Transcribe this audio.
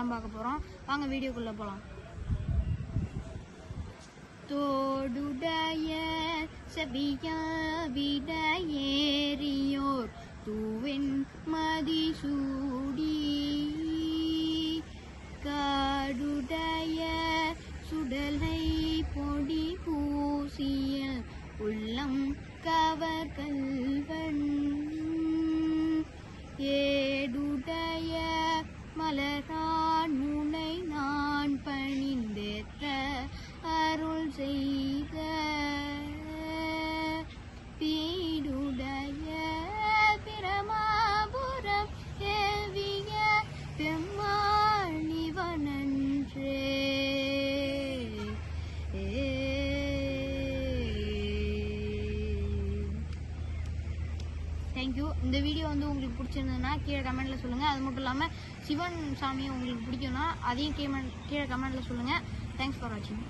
தான் பார்க்க போகிறோம். வாங்க வீடியோக்குள்ளே போகலாம். தோடுடைய செவியா விடையேறியோர் தூவென் மதிசூடி காடுடைய சுடலை பொடி பூசிய உள்ளம் கவர் கல்வன் ஏடுடைய மலரான் முனை நான் பணிந்தேற்ற அருள் செய்த பீடுடைய பிரமாபுரம் ஏவிய பெம்மாணிவனன்றே. தேங்க்யூ. இந்த வீடியோ வந்து உங்களுக்கு பிடிச்சிருந்ததுன்னா கீழே கமெண்ட்டில் சொல்லுங்கள். அது மட்டும் இல்லாமல் சிவன் சாமியை உங்களுக்கு பிடிக்கும்னா அதையும் கீழே கமெண்ட்டில் சொல்லுங்கள். தேங்க்ஸ் ஃபார் வாட்சிங்.